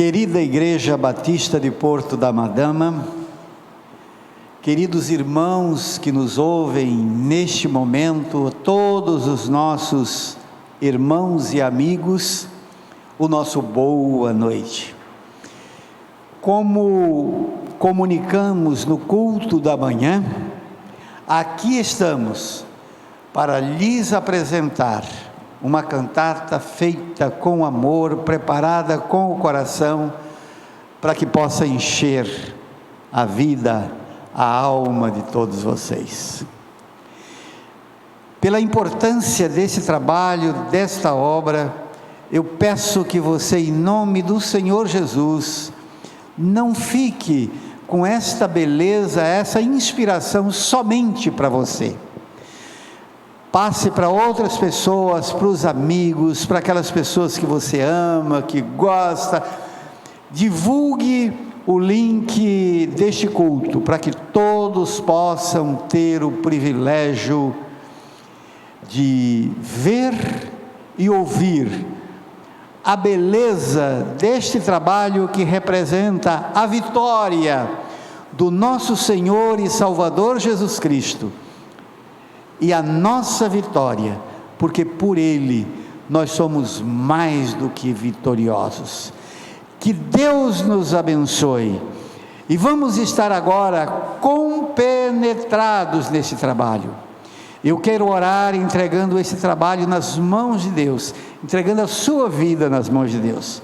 Querida Igreja Batista de Porto da Madama, queridos irmãos que nos ouvem neste momento, todos os nossos irmãos e amigos, o nosso boa noite. Como comunicamos no culto da manhã, aqui estamos para lhes apresentar uma cantata feita com amor, preparada com o coração, para que possa encher a vida, a alma de todos vocês. Pela importância desse trabalho, desta obra, eu peço que você, em nome do Senhor Jesus, não fique com esta beleza, essa inspiração somente para você. Passe para outras pessoas, para os amigos, para aquelas pessoas que você ama, que gosta. Divulgue o link deste culto, para que todos possam ter o privilégio de ver e ouvir a beleza deste trabalho que representa a vitória do nosso Senhor e Salvador Jesus Cristo. E a nossa vitória, porque por Ele nós somos mais do que vitoriosos. Que Deus nos abençoe. E vamos estar agora compenetrados nesse trabalho. Eu quero orar entregando esse trabalho nas mãos de Deus, entregando a sua vida nas mãos de Deus,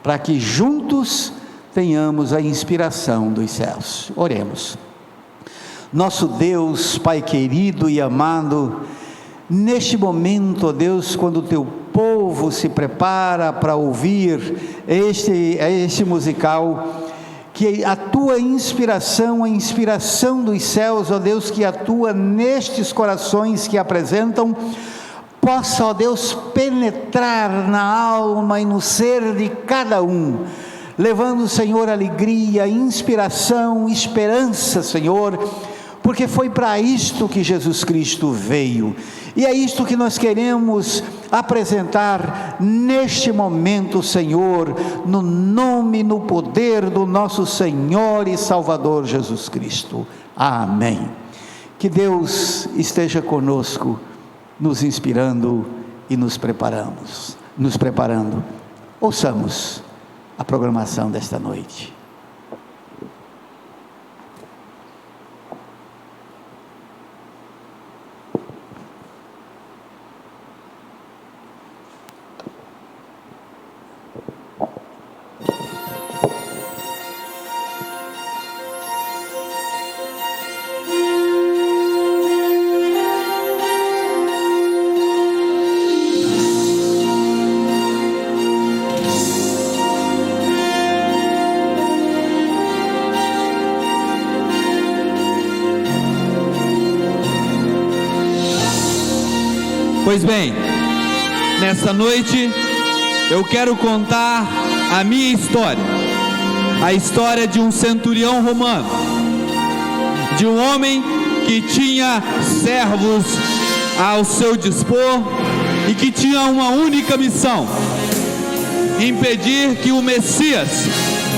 para que juntos tenhamos a inspiração dos céus. Oremos. Nosso Deus, Pai querido e amado, neste momento, ó Deus, quando o Teu povo se prepara para ouvir este musical, que a Tua inspiração, a inspiração dos céus, ó Deus, que atua nestes corações que apresentam, possa, ó Deus, penetrar na alma e no ser de cada um, levando, Senhor, alegria, inspiração, esperança, Senhor, porque foi para isto que Jesus Cristo veio, e é isto que nós queremos apresentar neste momento, Senhor, no nome e no poder do nosso Senhor e Salvador Jesus Cristo. Amém. Que Deus esteja conosco, nos inspirando e nos preparando. Ouçamos a programação desta noite. Pois bem, nessa noite eu quero contar a minha história, a história de um centurião romano, de um homem que tinha servos ao seu dispor e que tinha uma única missão: impedir que o Messias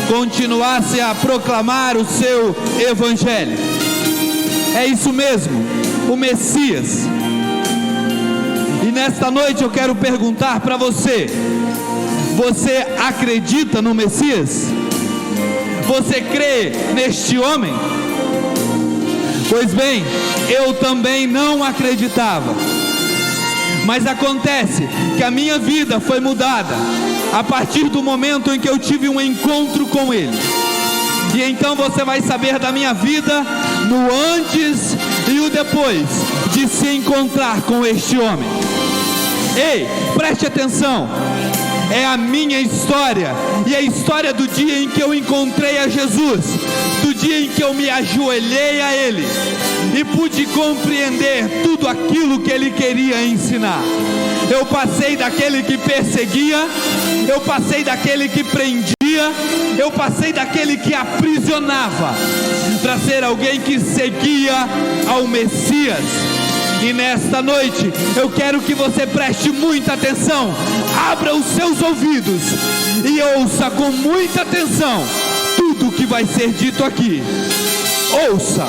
continuasse a proclamar o seu evangelho. É isso mesmo, o Messias. E nesta noite eu quero perguntar para você: você acredita no Messias? Você crê neste homem? Pois bem, eu também não acreditava, mas acontece que a minha vida foi mudada a partir do momento em que eu tive um encontro com ele. E então você vai saber da minha vida no antes e o depois de se encontrar com este homem. Ei, preste atenção, é a minha história, e a história do dia em que eu encontrei a Jesus, do dia em que eu me ajoelhei a Ele, e pude compreender tudo aquilo que Ele queria ensinar. Eu passei daquele que perseguia, eu passei daquele que prendia, eu passei daquele que aprisionava, para ser alguém que seguia ao Messias. E nesta noite eu quero que você preste muita atenção, abra os seus ouvidos e ouça com muita atenção tudo o que vai ser dito aqui. Ouça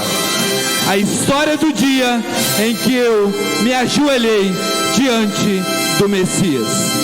a história do dia em que eu me ajoelhei diante do Messias.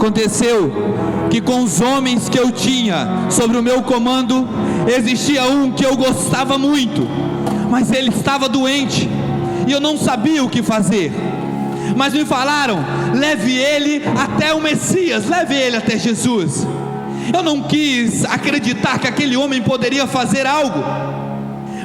Aconteceu que com os homens que eu tinha sobre o meu comando, existia um que eu gostava muito, mas ele estava doente, e eu não sabia o que fazer. Mas me falaram: leve ele até o Messias, leve ele até Jesus. Eu não quis acreditar que aquele homem poderia fazer algo,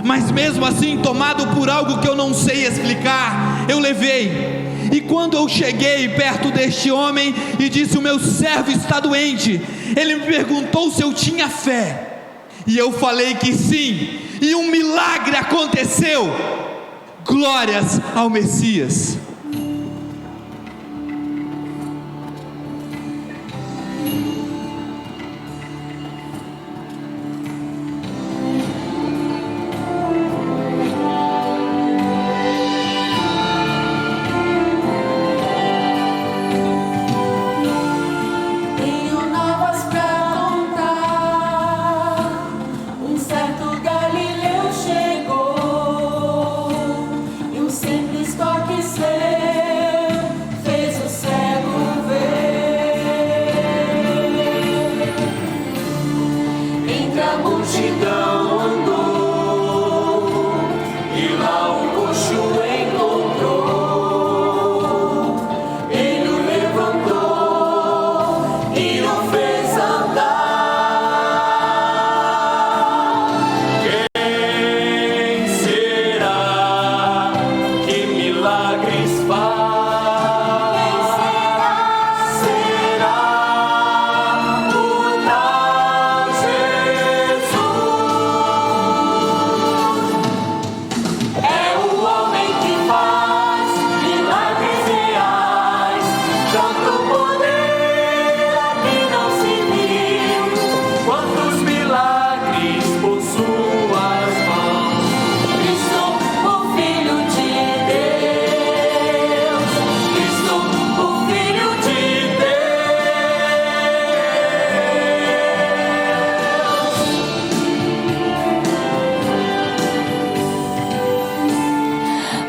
mas mesmo assim, tomado por algo que eu não sei explicar, eu levei. E quando eu cheguei perto deste homem e disse: o meu servo está doente, ele me perguntou se eu tinha fé, e eu falei que sim, e um milagre aconteceu. Glórias ao Messias.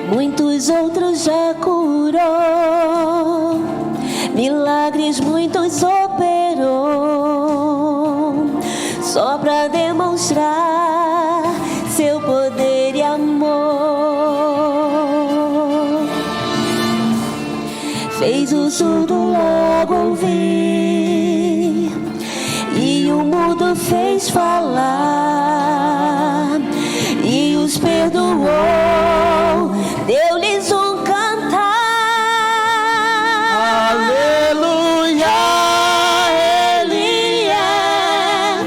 Muitos outros já curou, milagres muitos operou, só para demonstrar seu poder e amor. Fez o surdo logo ouvir, e o mudo fez falar, e os perdoou, deu-lhes um cantar. Aleluia, Ele é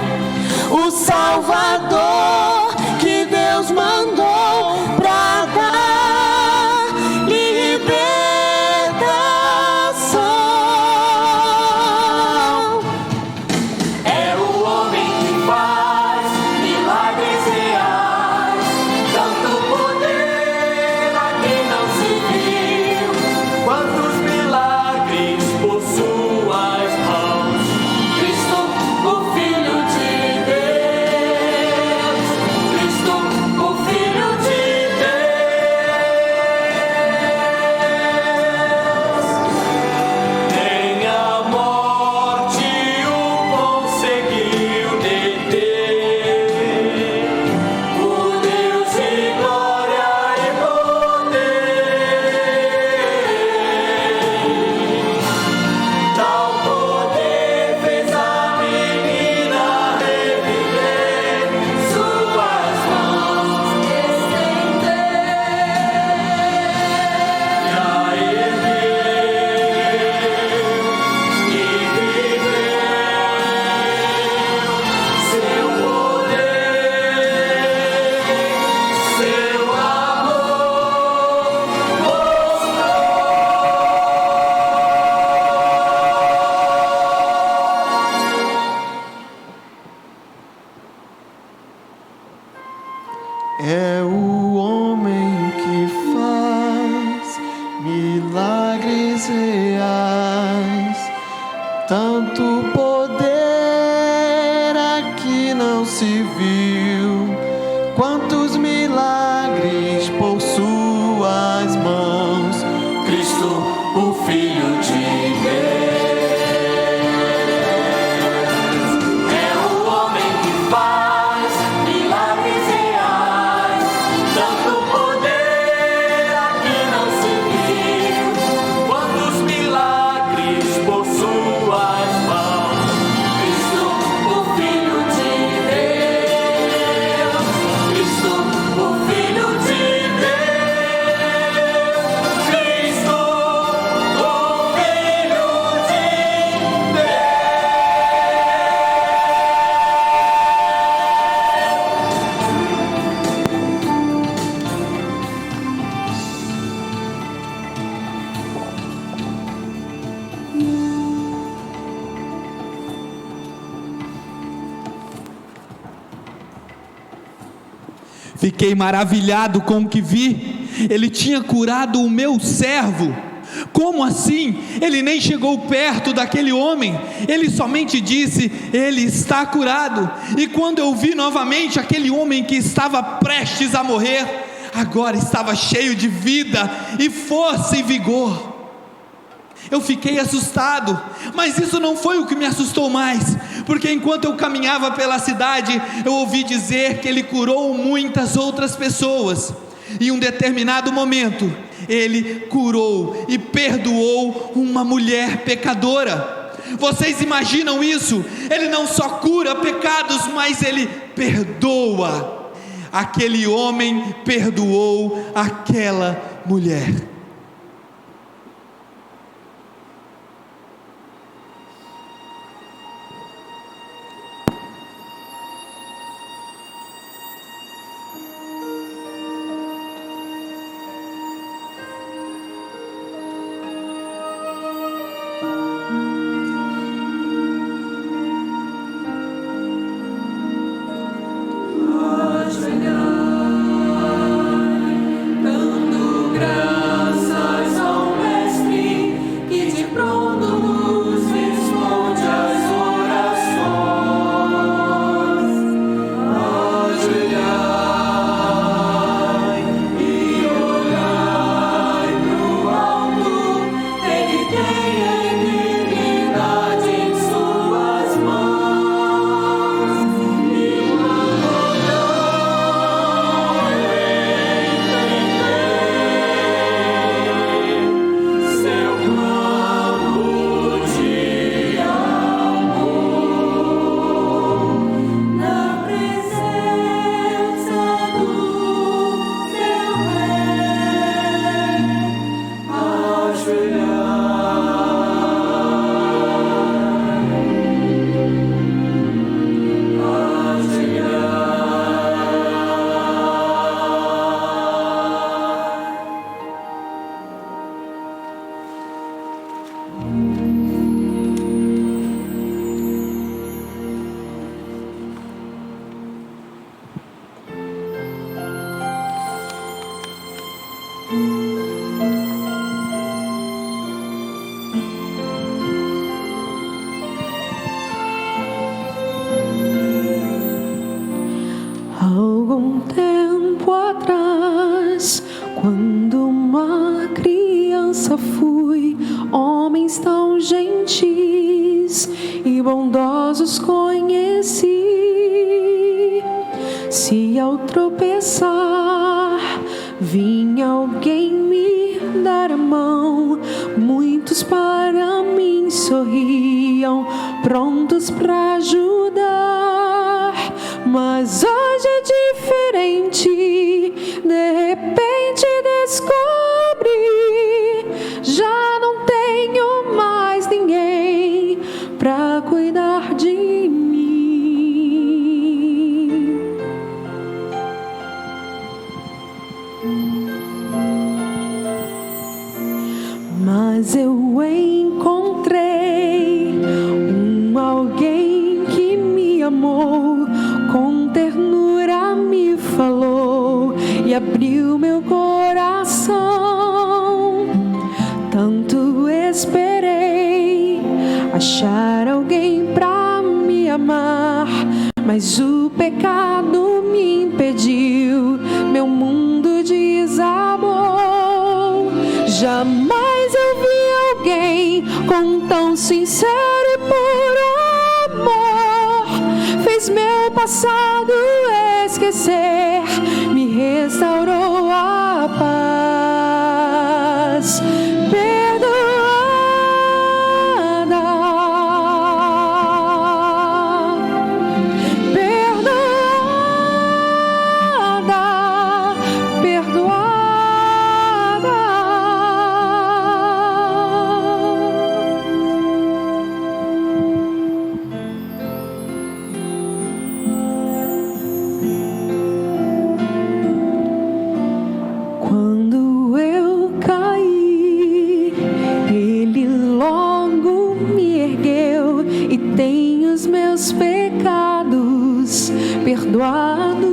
o Salvador que Deus mandou pra dar libertação. É o homem que faz milagres reais, tanto poder aqui não se viu. Quantos milagres por suas mãos, Cristo, o Filho de Deus, Cristo, o Filho de Deus. Nem a morte o conseguiu deter, por Deus de glória e poder. Tal poder fez a menina reviver, suas mãos estender e a erguer, e viveu seu poder, seu amor é o homem que faz milagres reais, tanto poder aqui não se viu. Quantos milagres por suas mãos, Cristo, o Filho de Deus. É o homem que faz milagres reais, tanto poder aqui não se viu. Quantos milagres por suas mãos, Cristo, o Filho de Deus, Cristo, o Filho de Deus. Fiquei maravilhado com o que vi. Ele tinha curado o meu servo. Como assim? Ele nem chegou perto daquele homem. Ele somente disse: ele está curado. E quando eu vi novamente aquele homem que estava prestes a morrer, agora estava cheio de vida e força e vigor. Eu fiquei assustado, mas isso não foi o que me assustou mais, porque enquanto eu caminhava pela cidade, eu ouvi dizer que ele curou muitas outras pessoas. Em um determinado momento, ele curou e perdoou uma mulher pecadora. Vocês imaginam isso? Ele não só cura pecados, mas ele perdoa. Aquele homem perdoou aquela mulher. Algum tempo atrás, quando uma criança fui, homens tão gentis e bondosos conheci. Se ao tropeçar vinha alguém me dar a mão, muitos para mim sorriam, prontos para ajudar. Mas hoje é diferente, de repente descobri, já não tenho mais ninguém para cuidar de mim. Mas eu encontrei alguém que me amou, com ternura me falou e abriu meu coração. Tanto esperei achar alguém pra me amar, mas o pecado me impediu, meu mundo desabou. Jamais eu vi alguém com tão sincero e puro amor, fez meu passado esquecer, me restaurou a paz. Perdoados,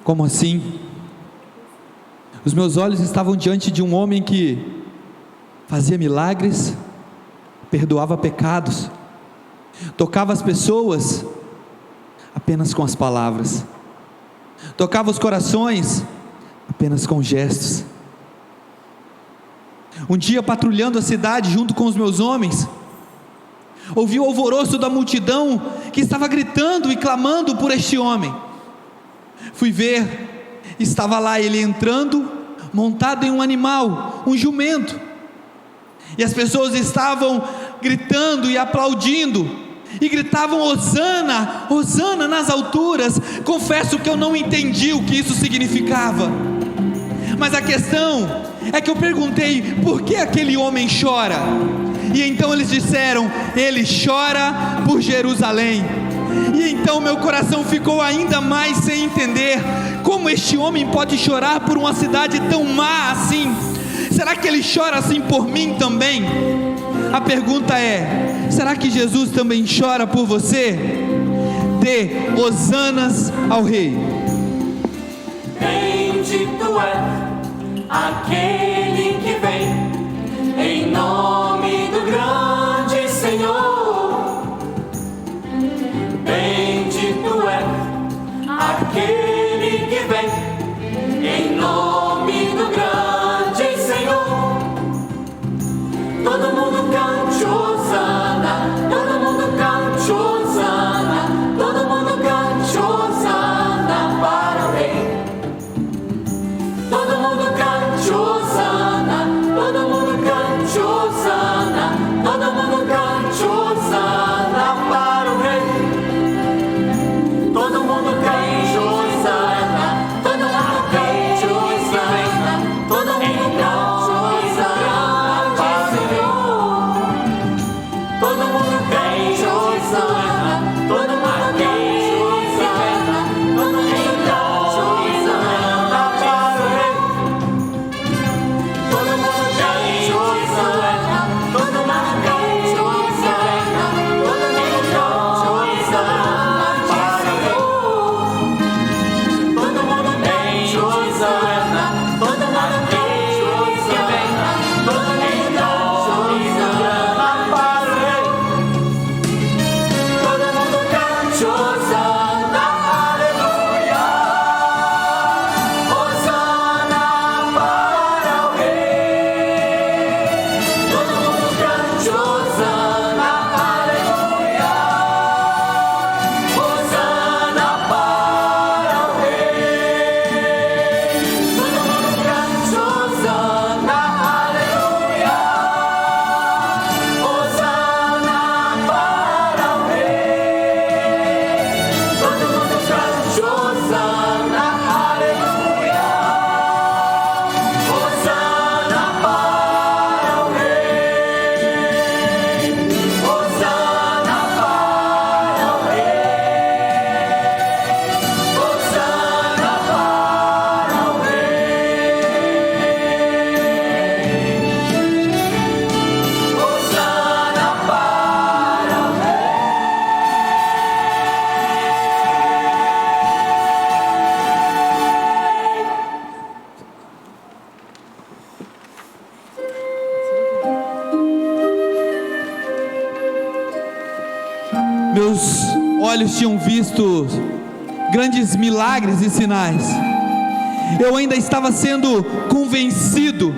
Como assim? Os meus olhos estavam diante de um homem que fazia milagres, perdoava pecados, tocava as pessoas apenas com as palavras, tocava os corações apenas com gestos. Um dia, patrulhando a cidade junto com os meus homens, ouvi o alvoroço da multidão que estava gritando e clamando por este homem. Fui ver, estava lá ele entrando, montado em um animal, um jumento, e as pessoas estavam gritando e aplaudindo, e gritavam Hosana, Hosana nas alturas. Confesso que eu não entendi o que isso significava, mas a questão é que eu perguntei, por que aquele homem chora? E então eles disseram, ele chora por Jerusalém. E então meu coração ficou ainda mais sem entender, como este homem pode chorar por uma cidade tão má assim? Será que ele chora assim por mim também? A pergunta é, será que Jesus também chora por você? Dê hosanas ao Rei. Bendito é aquele que vem em nome do grande Senhor. Bendito é aquele que vem em nome do grande Senhor. Todo mundo cante Hosana, todo mundo cante Hosana, todo mundo cante Hosana para o Rei. Todo mundo cante Hosana, todo mundo cante Hosana, todo mundo cante Hosana para o Rei. Todo mundo cante Hosana, todo mundo cante Hosana, todo mundo cante Hosana para o Rei. Todo mundo cante Hosana, todo mundo cante Hosana, todo mundo cante Hosana para o Rei. Todo mundo cante Hosana, todo mundo cante Hosana, todo mundo cante Hosana para o Rei. Todo mundo cante Hosana, todo mundo cante Hosana, todo mundo cante Hosana para o Rei. Todo mundo cante Hosana, aleluia. Hosana para o Rei. Todo mundo cante Hosana, aleluia. Hosana para o Rei. Todo mundo cante Hosana, aleluia. Hosana para o Rei. Todo mundo cante Hosana, aleluia. Hosana para o Rei. Hosana para o Rei. Hosana para o Rei. Hosana para o Rei. Meus olhos tinham visto grandes milagres e sinais. Eu ainda estava sendo convencido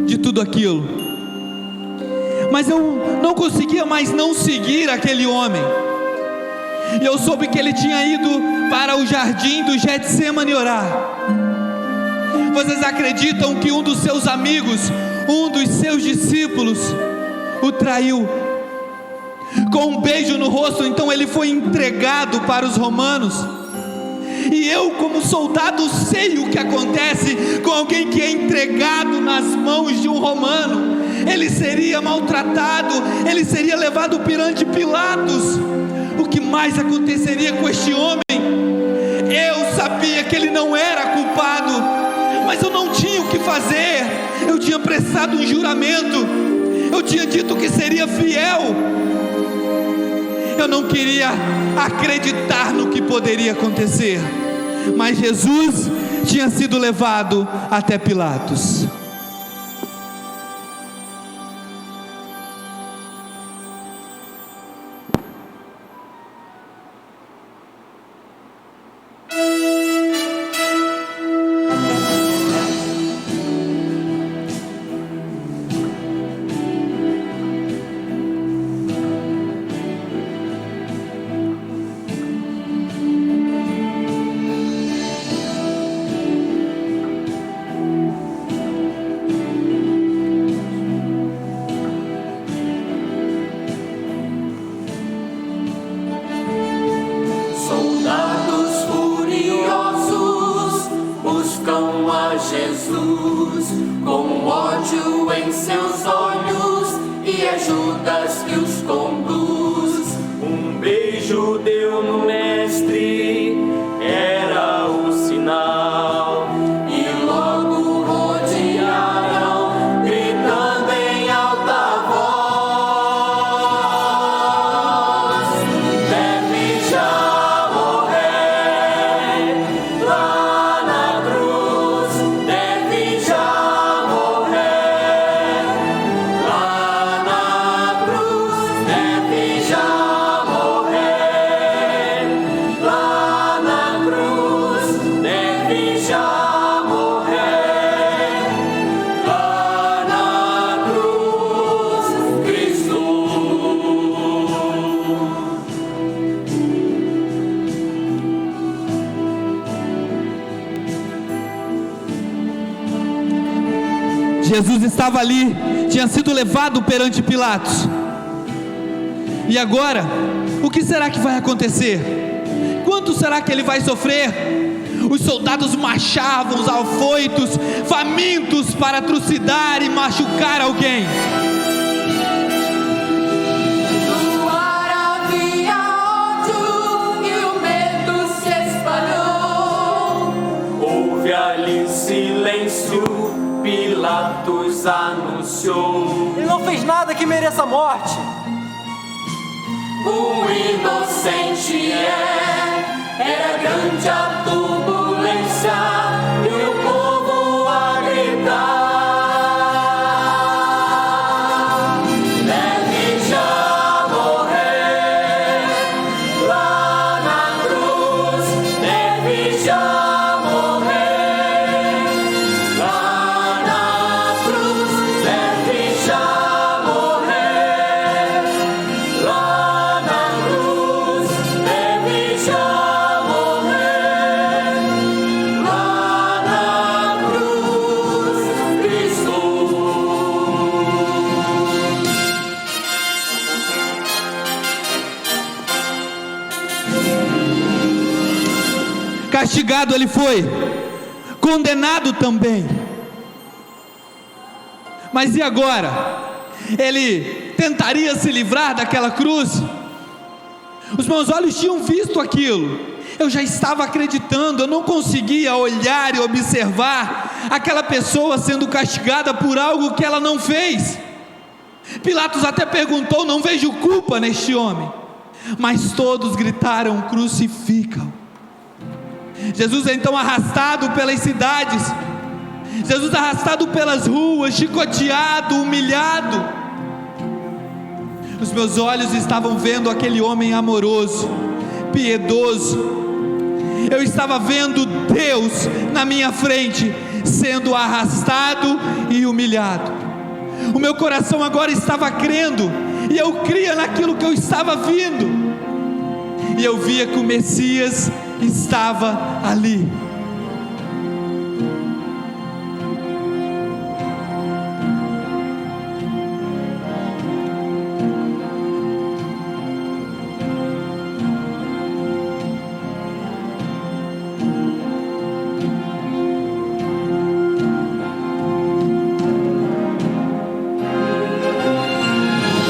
de tudo aquilo, mas eu não conseguia mais não seguir aquele homem. E eu soube que ele tinha ido para o jardim do Getsemane orar. Vocês acreditam que um dos seus amigos, um dos seus discípulos, o traiu? Com um beijo no rosto, então ele foi entregado para os romanos. E eu, como soldado, sei o que acontece com alguém que é entregado nas mãos de um romano. Ele seria maltratado, ele seria levado perante Pilatos. O que mais aconteceria com este homem? Eu sabia que ele não era culpado, mas eu não tinha o que fazer. Eu tinha prestado um juramento, eu tinha dito que seria fiel. Eu não queria acreditar no que poderia acontecer. mas Jesus tinha sido levado até Pilatos. Jesus, com ódio em seus olhos, e é Judas que os conduz. Um beijo deu no mestre, era o sinal, e logo rodearam, gritando em alta voz: deve já morrer lá na cruz, deve já morrer lá na cruz, deve já morrer lá na cruz, deve já morrer lá na cruz, Cristo. Jesus estava ali, tinha sido levado perante Pilatos. E agora, o que será que vai acontecer? Quanto será que ele vai sofrer? Os soldados marchavam, os afoitos, famintos para trucidar e machucar alguém. No ar havia ódio e o medo se espalhou. Houve ali silêncio, Pilatos anunciou: Ele não fez nada que mereça a morte. o inocente era grande a turbulência e o povo a gritar: deve já morrer lá na cruz, deve já morrer lá na cruz, deve já morrer lá na cruz, deve já morrer lá na cruz, Cristo. Castigado ele foi, condenado também. Mas e agora? Ele tentaria se livrar daquela cruz? Os meus olhos tinham visto aquilo, eu já estava acreditando, eu não conseguia olhar e observar aquela pessoa sendo castigada por algo que ela não fez. Pilatos até perguntou: não vejo culpa neste homem, mas todos gritaram: crucificam. Jesus então arrastado pelas cidades, Jesus arrastado pelas ruas, chicoteado, humilhado. Os meus olhos estavam vendo aquele homem amoroso, piedoso. Eu estava vendo Deus na minha frente, sendo arrastado e humilhado. O meu coração agora estava crendo, e eu cria naquilo que eu estava vendo, e eu via que o Messias estava ali.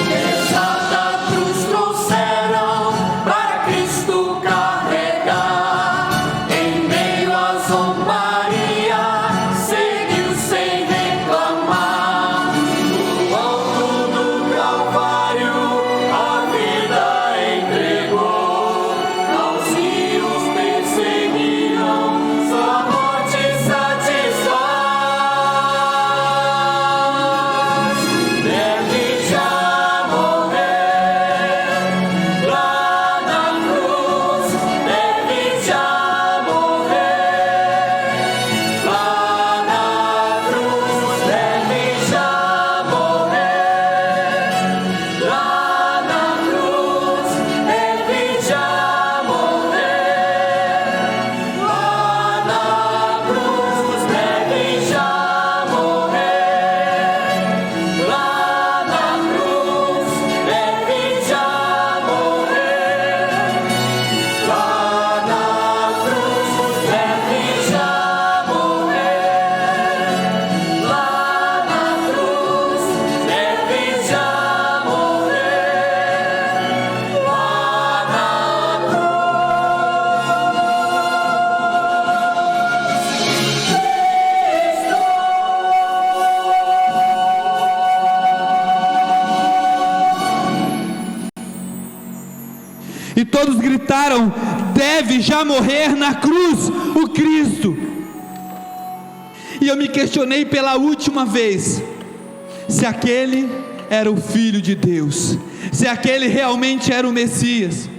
Pesada cruz trouxeram para Cristo carregar, em meio todos gritaram: deve já morrer na cruz o Cristo. E eu me questionei pela última vez, se aquele era o Filho de Deus, se aquele realmente era o Messias.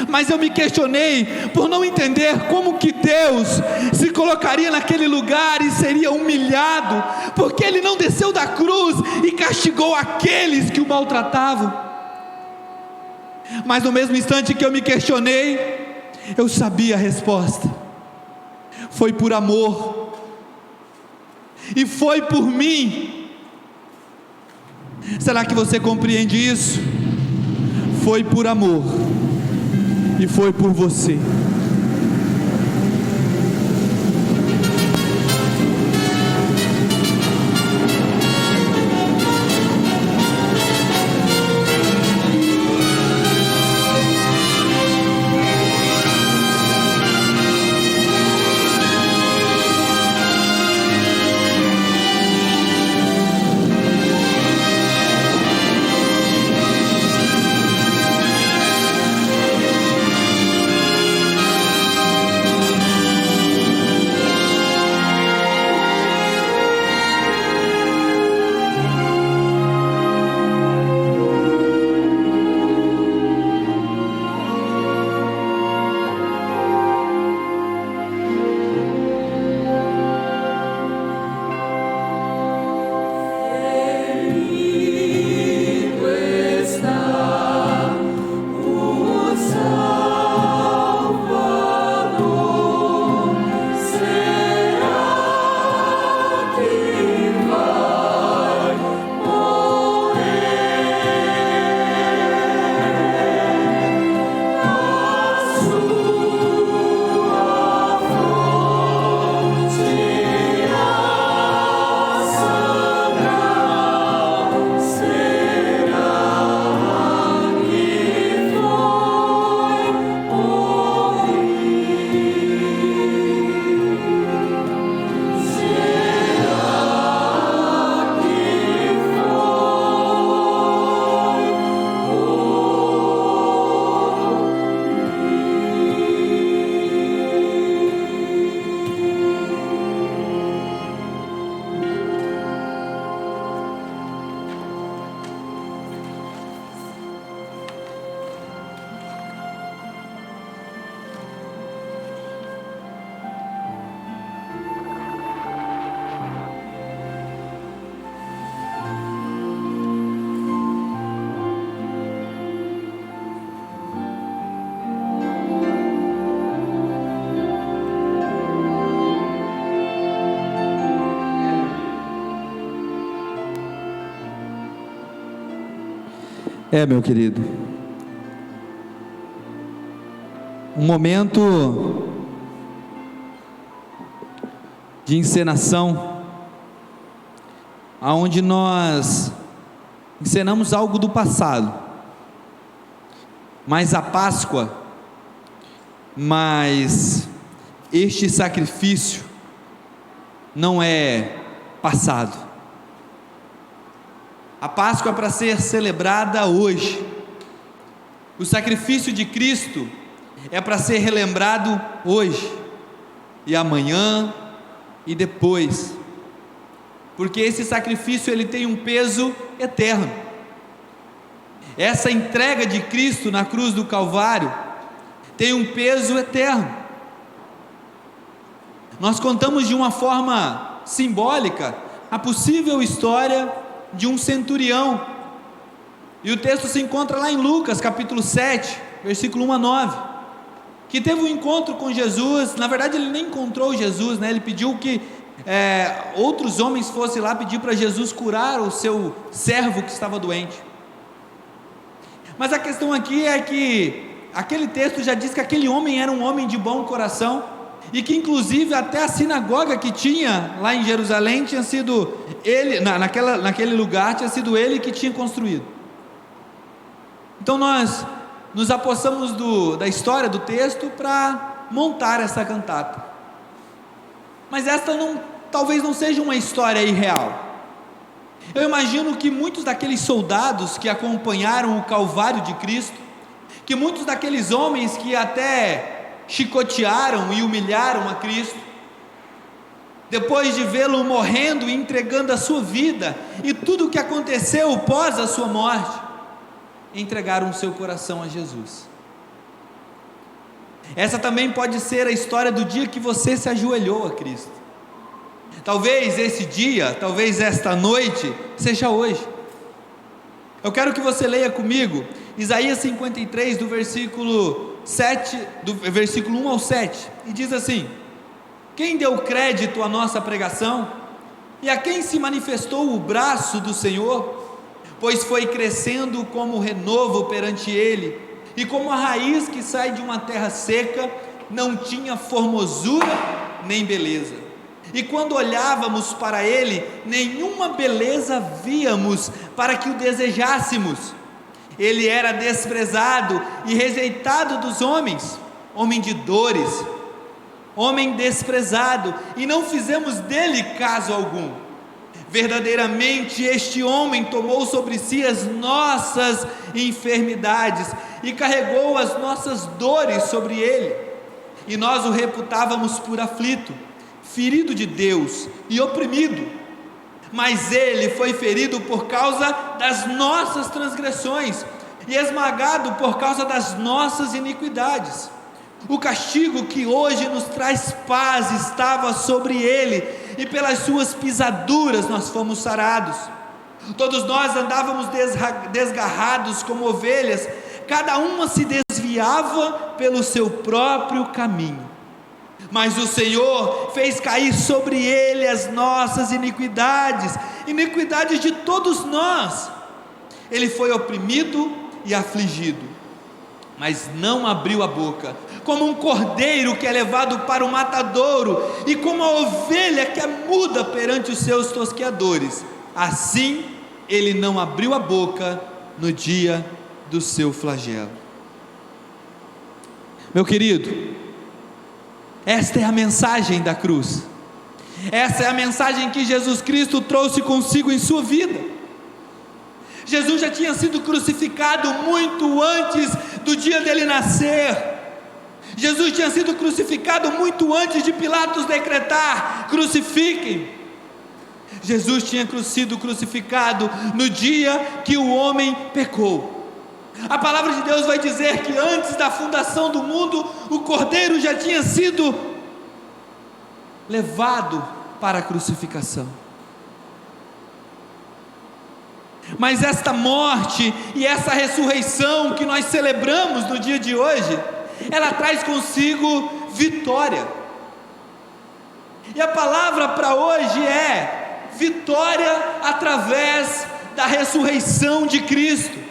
Mas eu me questionei por não entender como que Deus se colocaria naquele lugar e seria humilhado, porque Ele não desceu da cruz e castigou aqueles que o maltratavam. Mas no mesmo instante que eu me questionei, eu sabia a resposta: foi por amor, e foi por mim. Será que você compreende isso? Foi por amor, e foi por você. Meu querido, um momento de encenação, aonde nós encenamos algo do passado, mas a Páscoa, mas este sacrifício não é passado. A Páscoa é para ser celebrada hoje. O sacrifício de Cristo é para ser relembrado hoje, e amanhã, e depois, porque esse sacrifício ele tem um peso eterno. Essa entrega de Cristo na cruz do Calvário tem um peso eterno. Nós contamos de uma forma simbólica a possível história de um centurião, e o texto se encontra lá em Lucas capítulo 7, versículo 1 a 9, que teve um encontro com Jesus. Na verdade ele nem encontrou Jesus, né? Ele pediu que outros homens fossem lá pedir para Jesus curar o seu servo que estava doente. Mas a questão aqui é que aquele texto já diz que aquele homem era um homem de bom coração, e que inclusive até a sinagoga que tinha lá em Jerusalém tinha sido ele, naquele lugar tinha sido ele que tinha construído. Então nós nos apossamos da história do texto para montar essa cantata, mas esta talvez não seja uma história irreal. Eu imagino que muitos daqueles soldados que acompanharam o Calvário de Cristo, que muitos daqueles homens que até chicotearam e humilharam a Cristo, depois de vê-lo morrendo e entregando a sua vida, e tudo o que aconteceu após a sua morte, entregaram o seu coração a Jesus. Essa também pode ser a história do dia que você se ajoelhou a Cristo. Talvez esse dia, talvez esta noite, seja hoje. Eu quero que você leia comigo Isaías 53, do versículo 1 ao 7, e diz assim: quem deu crédito à nossa pregação? E a quem se manifestou o braço do Senhor? Pois foi crescendo como renovo perante ele, e como a raiz que sai de uma terra seca, não tinha formosura nem beleza. E quando olhávamos para ele, nenhuma beleza víamos para que o desejássemos. Ele era desprezado e rejeitado dos homens, homem de dores, homem desprezado, e não fizemos dele caso algum. Verdadeiramente este homem tomou sobre si as nossas enfermidades e carregou as nossas dores sobre ele, e nós o reputávamos por aflito, ferido de Deus e oprimido, mas ele foi ferido por causa das nossas transgressões e esmagado por causa das nossas iniquidades. O castigo que hoje nos traz paz estava sobre ele, e pelas suas pisaduras nós fomos sarados. Todos nós andávamos desgarrados como ovelhas, cada uma se desviava pelo seu próprio caminho, mas o Senhor fez cair sobre ele as nossas iniquidades, iniquidades de todos nós. Ele foi oprimido e afligido, mas não abriu a boca. Como um cordeiro que é levado para o matadouro, e como a ovelha que é muda perante os seus tosqueadores, assim ele não abriu a boca no dia do seu flagelo. Meu querido, esta é a mensagem da cruz, essa é a mensagem que Jesus Cristo trouxe consigo em sua vida. Jesus já tinha sido crucificado muito antes do dia dele nascer. Jesus tinha sido crucificado muito antes de Pilatos decretar: crucifiquem. Jesus tinha sido crucificado no dia que o homem pecou. A palavra de Deus vai dizer que antes da fundação do mundo, o Cordeiro já tinha sido levado para a crucificação. Mas esta morte e essa ressurreição que nós celebramos no dia de hoje, ela traz consigo vitória. E a palavra para hoje é vitória através da ressurreição de Cristo.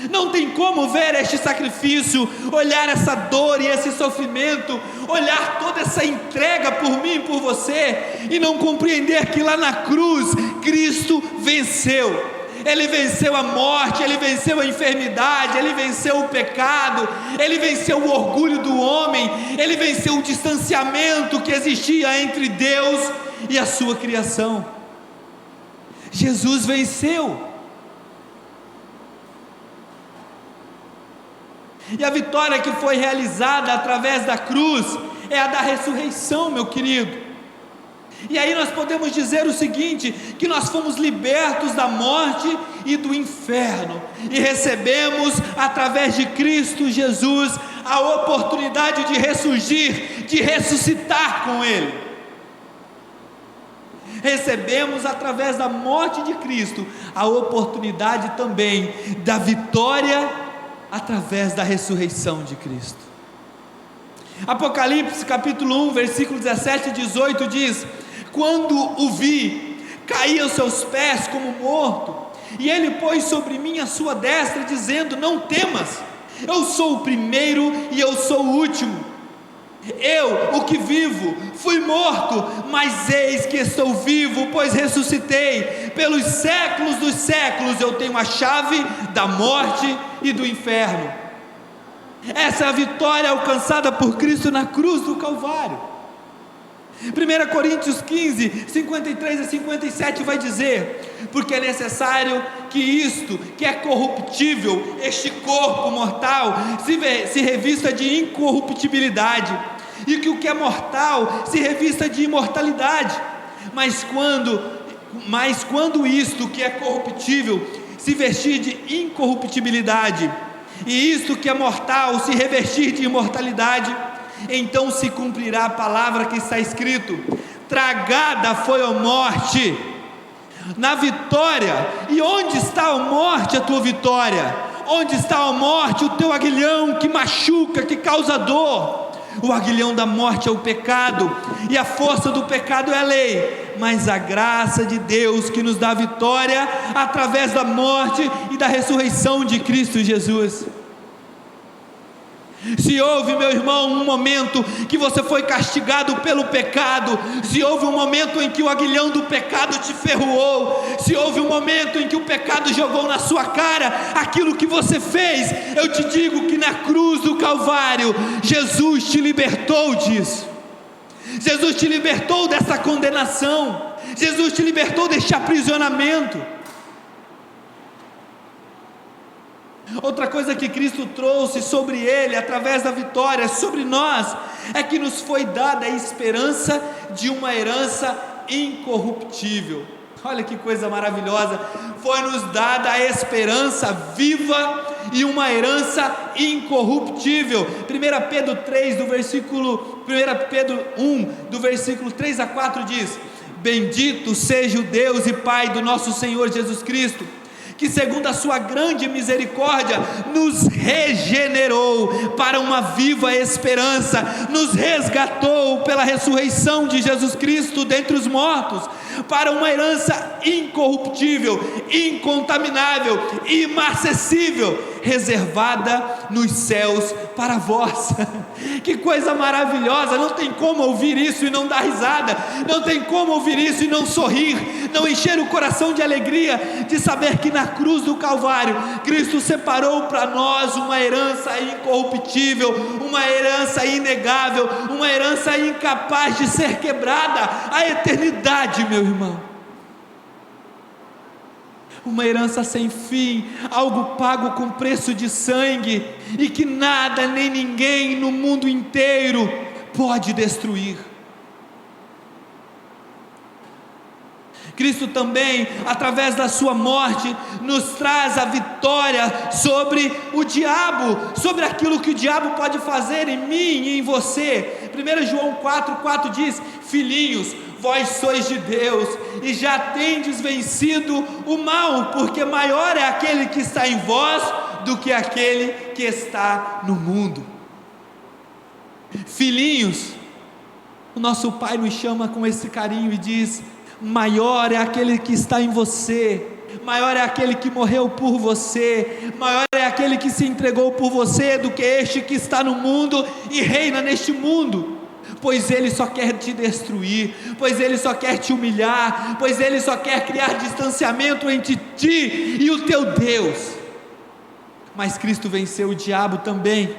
Não tem como ver este sacrifício, olhar essa dor e esse sofrimento, olhar toda essa entrega por mim e por você, e não compreender que lá na cruz, Cristo venceu. Ele venceu a morte, Ele venceu a enfermidade, Ele venceu o pecado, Ele venceu o orgulho do homem, Ele venceu o distanciamento que existia entre Deus e a sua criação. Jesus venceu. E a vitória que foi realizada através da cruz é a da ressurreição, meu querido. E aí nós podemos dizer o seguinte: que nós fomos libertos da morte e do inferno, e recebemos através de Cristo Jesus a oportunidade de ressurgir, de ressuscitar com Ele. Recebemos através da morte de Cristo a oportunidade também da vitória através da ressurreição de Cristo. Apocalipse capítulo 1, versículo 17 e 18 diz: quando o vi, caí aos seus pés como morto, e ele pôs sobre mim a sua destra, dizendo: não temas, eu sou o primeiro e eu sou o último. Eu, o que vivo, fui morto, mas eis que estou vivo, pois ressuscitei. Pelos séculos dos séculos eu tenho a chave da morte e do inferno. Essa é a vitória alcançada por Cristo na cruz do Calvário. 1 Coríntios 15, 53 a 57 vai dizer: porque é necessário que isto, que é corruptível, este corpo mortal, se revista de incorruptibilidade, e que o que é mortal se revista de imortalidade. Mas quando isto que é corruptível se vestir de incorruptibilidade, e isto que é mortal se revestir de imortalidade, então se cumprirá a palavra que está escrito: tragada foi a morte na vitória. E onde está a morte, a tua vitória? Onde está a morte, o teu aguilhão que machuca, que causa dor? O aguilhão da morte é o pecado, e a força do pecado é a lei, mas a graça de Deus que nos dá vitória através da morte e da ressurreição de Cristo Jesus. Se houve, meu irmão, um momento que você foi castigado pelo pecado, se houve um momento em que o aguilhão do pecado te ferroou, se houve um momento em que o pecado jogou na sua cara aquilo que você fez, eu te digo que na cruz do Calvário, Jesus te libertou disso. Jesus te libertou dessa condenação, Jesus te libertou deste aprisionamento. Outra coisa que Cristo trouxe sobre Ele, através da vitória sobre nós, é que nos foi dada a esperança de uma herança incorruptível. Olha que coisa maravilhosa, foi nos dada a esperança viva e uma herança incorruptível. 1 Pedro 1, do versículo 3 a 4 diz: bendito seja o Deus e Pai do nosso Senhor Jesus Cristo, que segundo a sua grande misericórdia, nos regenerou para uma viva esperança, nos resgatou pela ressurreição de Jesus Cristo dentre os mortos, para uma herança incorruptível, incontaminável, imarcessível, reservada nos céus para vós. Que coisa maravilhosa, não tem como ouvir isso e não dar risada, não tem como ouvir isso e não sorrir, não encher o coração de alegria, de saber que na cruz do Calvário, Cristo separou para nós uma herança incorruptível, uma herança inegável, uma herança incapaz de ser quebrada, a eternidade, meu irmão. Uma herança sem fim, algo pago com preço de sangue, e que nada nem ninguém no mundo inteiro pode destruir. Cristo também, através da sua morte, nos traz a vitória sobre o diabo, sobre aquilo que o diabo pode fazer em mim e em você. 1 João 4,4 diz: filhinhos, vós sois de Deus, e já tendes vencido o mal, porque maior é aquele que está em vós, do que aquele que está no mundo. Filhinhos, o nosso Pai nos chama com esse carinho e diz: maior é aquele que está em você, maior é aquele que morreu por você, maior é aquele que se entregou por você, do que este que está no mundo e reina neste mundo. Pois ele só quer te destruir, pois ele só quer te humilhar, pois ele só quer criar distanciamento entre ti e o teu Deus. Mas Cristo venceu o diabo também.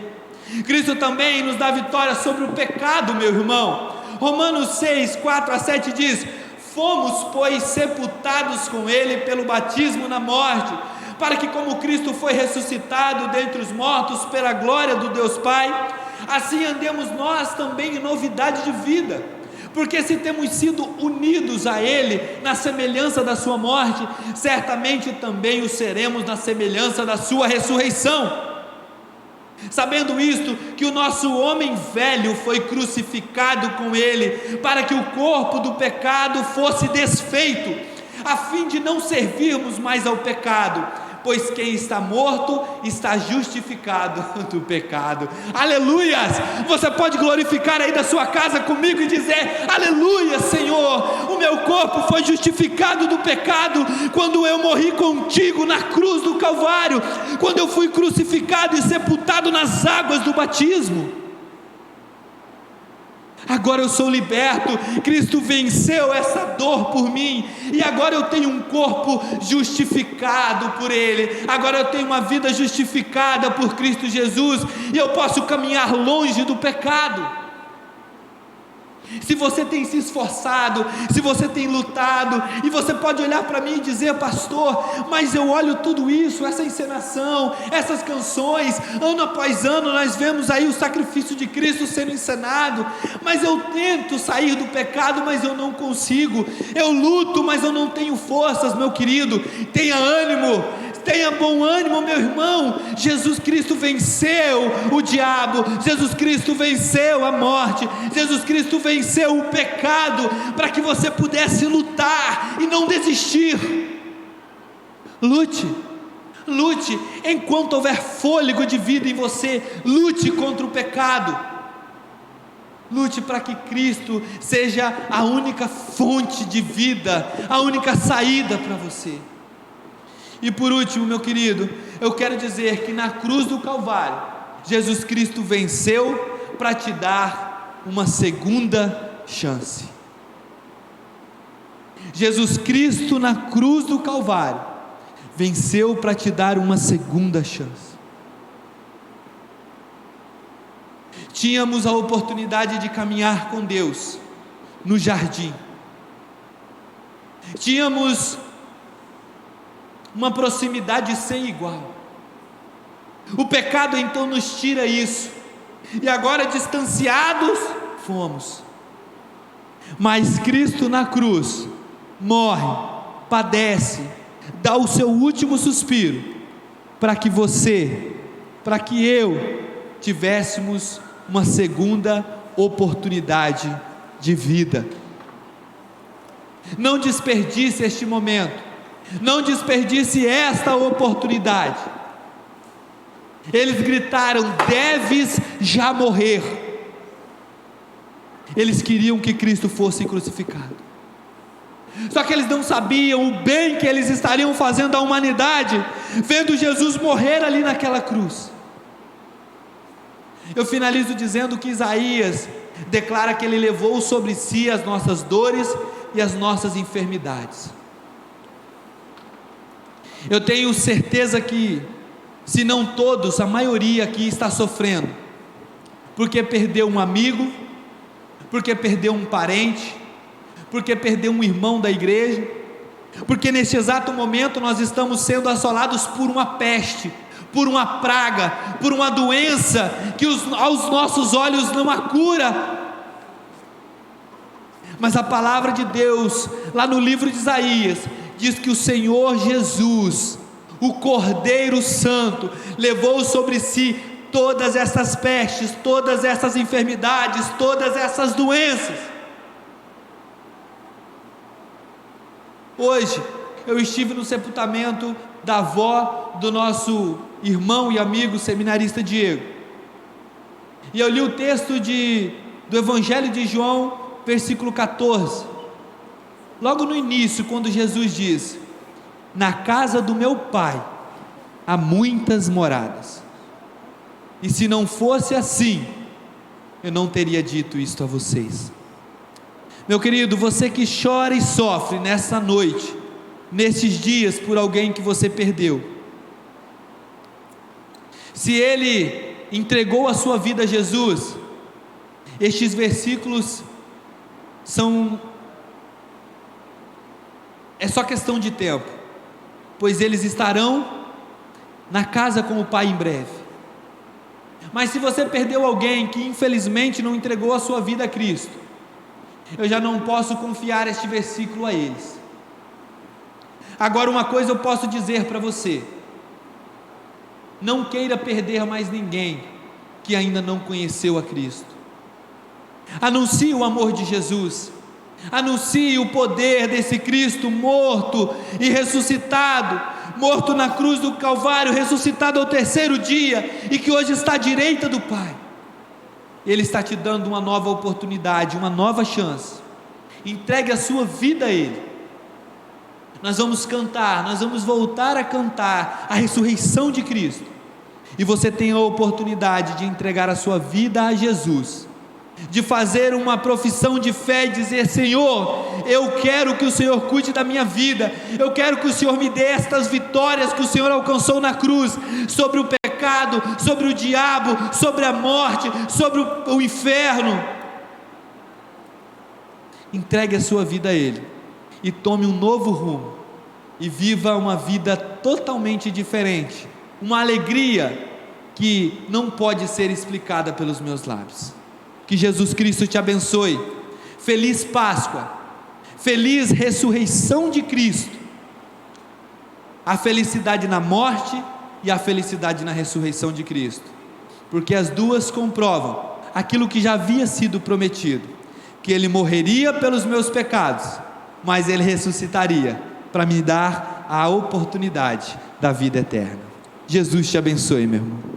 Cristo também nos dá vitória sobre o pecado, meu irmão. Romanos 6, 4 a 7 diz: fomos, pois, sepultados com ele pelo batismo na morte, para que, como Cristo foi ressuscitado dentre os mortos pela glória do Deus Pai, assim andemos nós também em novidade de vida. Porque se temos sido unidos a Ele na semelhança da sua morte, certamente também o seremos na semelhança da sua ressurreição. Sabendo isto, que o nosso homem velho foi crucificado com Ele, para que o corpo do pecado fosse desfeito, a fim de não servirmos mais ao pecado, pois quem está morto está justificado do pecado. Aleluias! Você pode glorificar aí da sua casa comigo e dizer: aleluia, Senhor, o meu corpo foi justificado do pecado quando eu morri contigo na cruz do Calvário, quando eu fui crucificado e sepultado nas águas do batismo. Agora eu sou liberto, Cristo venceu essa dor por mim, e agora eu tenho um corpo justificado por Ele, agora eu tenho uma vida justificada por Cristo Jesus, e eu posso caminhar longe do pecado. Se você tem se esforçado, se você tem lutado, e você pode olhar para mim e dizer: pastor, mas eu olho tudo isso, essa encenação, essas canções, ano após ano nós vemos aí o sacrifício de Cristo sendo encenado, mas eu tento sair do pecado, mas eu não consigo, eu luto, mas eu não tenho forças. Meu querido, tenha ânimo, tenha bom ânimo, meu irmão. Jesus Cristo venceu o diabo, Jesus Cristo venceu a morte, Jesus Cristo venceu o pecado, para que você pudesse lutar e não desistir. Lute, lute, enquanto houver fôlego de vida em você, lute contra o pecado, lute para que Cristo seja a única fonte de vida, a única saída para você. E por último, meu querido, eu quero dizer que na cruz do Calvário, Jesus Cristo venceu para te dar uma segunda chance. Jesus Cristo na cruz do Calvário venceu para te dar uma segunda chance. Tínhamos a oportunidade de caminhar com Deus no jardim, tínhamos uma proximidade sem igual. O pecado então nos tira isso, e agora distanciados fomos. Mas Cristo na cruz morre, padece, dá o seu último suspiro, para que você, para que eu tivéssemos uma segunda oportunidade de vida. Não desperdice este momento, não desperdice esta oportunidade. Eles gritaram: deves já morrer. Eles queriam que Cristo fosse crucificado, só que eles não sabiam o bem que eles estariam fazendo à humanidade, vendo Jesus morrer ali naquela cruz. Eu finalizo dizendo que Isaías declara que ele levou sobre si as nossas dores e as nossas enfermidades. Eu tenho certeza que, se não todos, a maioria aqui está sofrendo, porque perdeu um amigo, porque perdeu um parente, porque perdeu um irmão da igreja, porque neste exato momento nós estamos sendo assolados por uma peste, por uma praga, por uma doença que aos nossos olhos não há cura. Mas a palavra de Deus, lá no livro de Isaías, diz que o Senhor Jesus, o Cordeiro Santo, levou sobre si todas essas pestes, todas essas enfermidades, todas essas doenças. Hoje eu estive no sepultamento da avó do nosso irmão e amigo seminarista Diego, e eu li o texto do Evangelho de João, versículo 14, logo no início, quando Jesus diz: na casa do meu pai há muitas moradas, e se não fosse assim, eu não teria dito isto a vocês. Meu querido, você que chora e sofre nessa noite, nesses dias, por alguém que você perdeu, se ele entregou a sua vida a Jesus, estes versículos é só questão de tempo, pois eles estarão na casa com o Pai em breve. Mas se você perdeu alguém que infelizmente não entregou a sua vida a Cristo, eu já não posso confiar este versículo a eles. Agora, uma coisa eu posso dizer para você: não queira perder mais ninguém que ainda não conheceu a Cristo. Anuncie o amor de Jesus, anuncie o poder desse Cristo morto e ressuscitado, morto na cruz do Calvário, ressuscitado ao terceiro dia, e que hoje está à direita do Pai. Ele está te dando uma nova oportunidade, uma nova chance. Entregue a sua vida a Ele. Nós vamos cantar, nós vamos voltar a cantar a ressurreição de Cristo, e você tem a oportunidade de entregar a sua vida a Jesus, de fazer uma profissão de fé e dizer: Senhor, eu quero que o Senhor cuide da minha vida, eu quero que o Senhor me dê estas vitórias que o Senhor alcançou na cruz, sobre o pecado, sobre o diabo, sobre a morte, sobre o inferno. entregue a sua vida a Ele e tome um novo rumo e viva uma vida totalmente diferente, uma alegria que não pode ser explicada pelos meus lábios. Que Jesus Cristo te abençoe. Feliz Páscoa, feliz ressurreição de Cristo, a felicidade na morte e a felicidade na ressurreição de Cristo, porque as duas comprovam aquilo que já havia sido prometido, que Ele morreria pelos meus pecados, mas Ele ressuscitaria para me dar a oportunidade da vida eterna. Jesus te abençoe, meu irmão.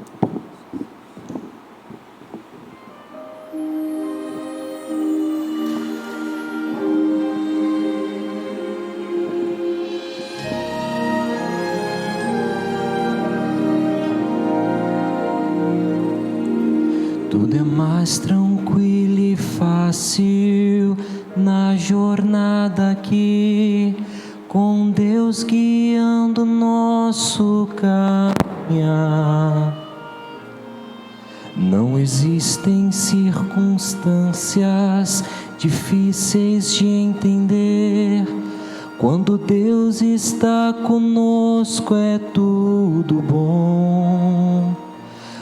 Tudo é mais tranquilo e fácil na jornada aqui, com Deus guiando nosso caminhar. Não existem circunstâncias difíceis de entender. Quando Deus está conosco é tudo bom.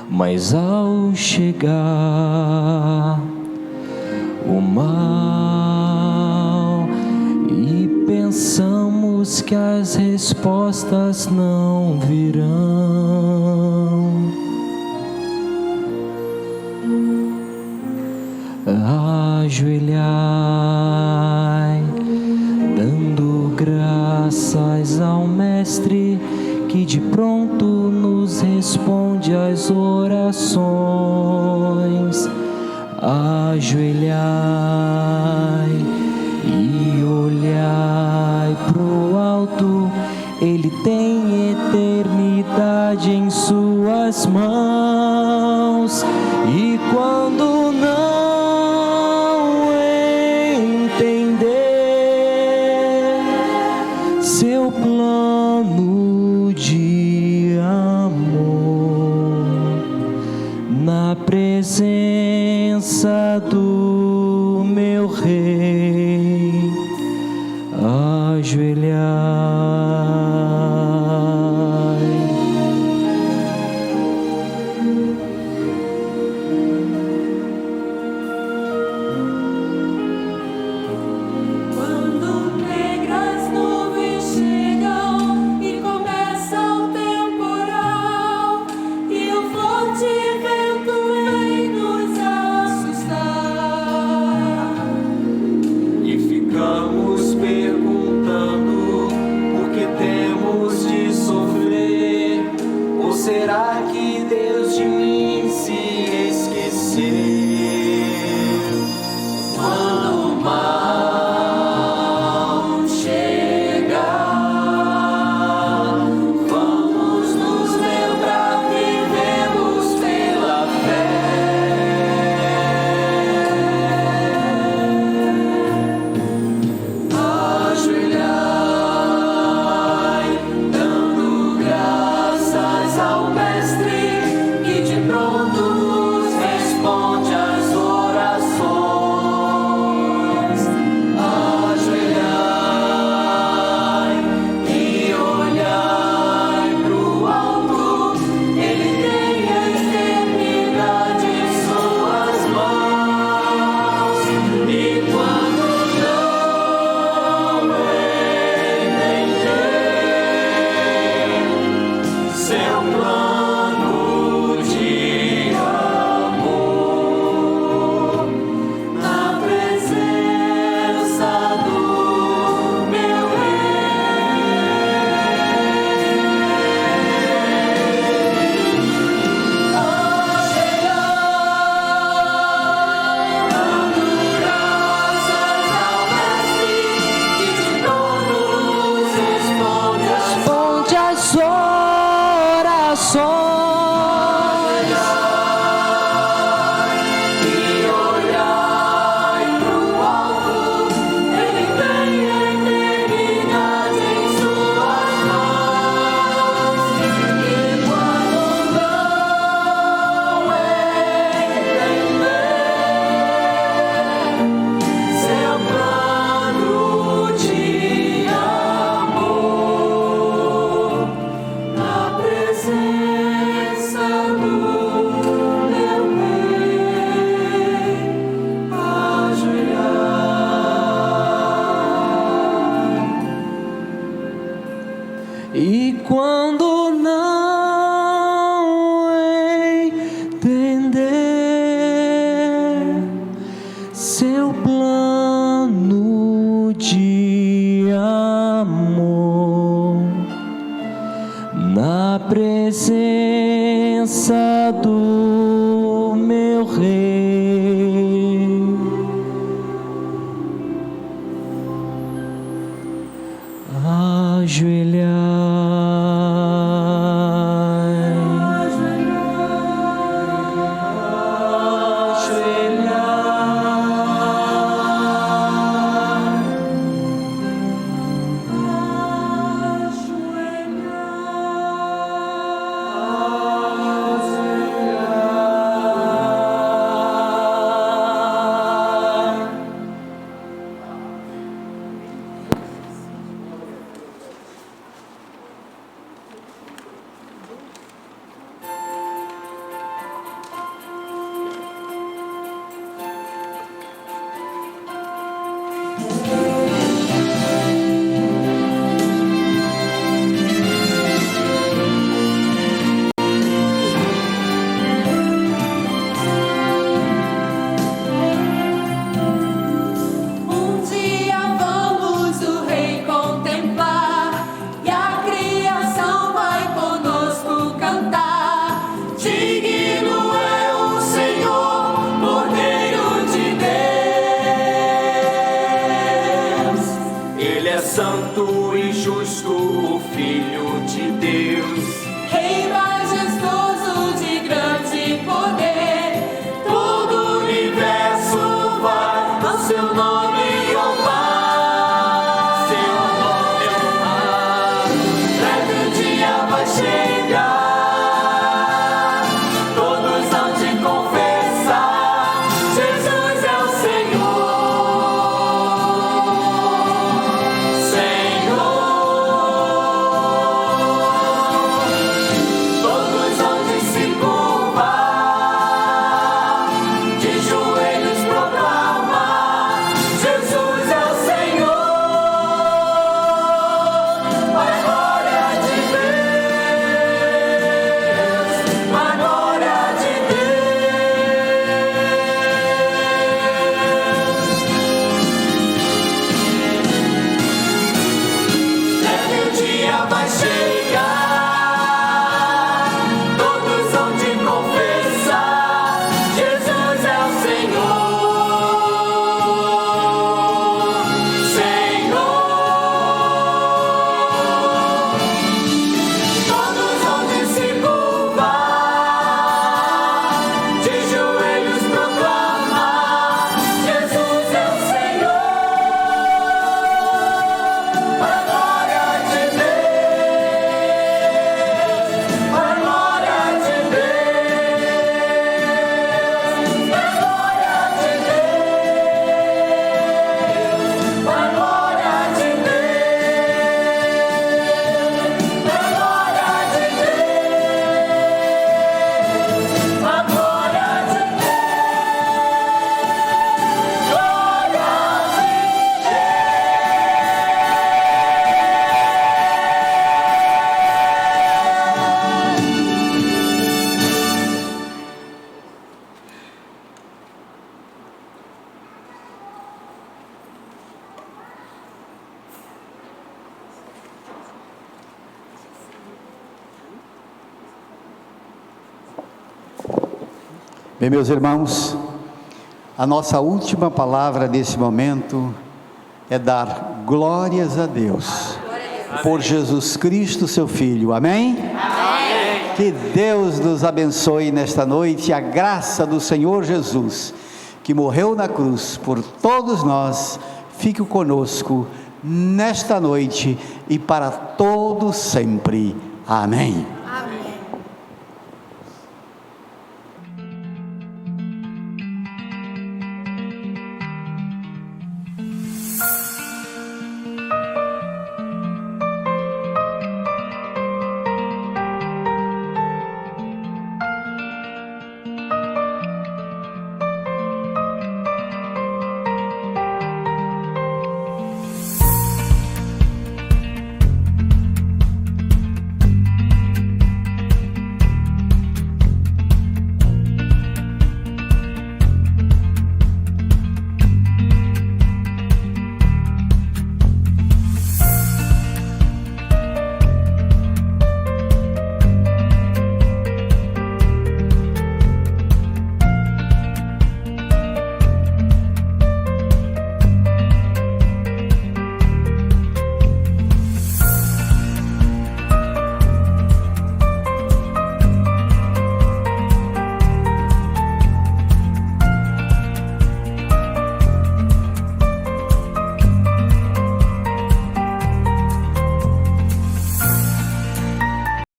Mas ao chegar o mal e pensamos que as respostas não virão, ajoelhai, dando graças ao Mestre, que de pronto nos responde às orações. Ajoelhai e olhai pro alto, Ele tem eternidade em suas mãos. E quando não entender seu plano de amor, na presença do meu Rei, ajoelhai. Quando negras nuvens chegam e começa o temporal, e o forte vento vem nos assustar, E ficamos perguntando por que E quando não entender seu plano de amor, na presença do meu Rei, Santo e justo, o Filho de Deus, Rei majestoso de grande poder, todo o universo vai ao seu nome honrar, seu nome honrar. Breve o dia vai chegar, todos hão de confessar, Jesus é o Senhor. Vai chegar, todos hão de confessar, Jesus é o Senhor, Senhor. Todos hão de se curvar, de joelhos proclamar, Jesus é o Senhor, para a glória de Deus. Bem, meus irmãos, a nossa última palavra nesse momento é dar glórias a Deus por Jesus Cristo, seu Filho. Amém? Amém. Que Deus nos abençoe nesta noite, a graça do Senhor Jesus, que morreu na cruz por todos nós, fique conosco nesta noite e para todo sempre. Amém.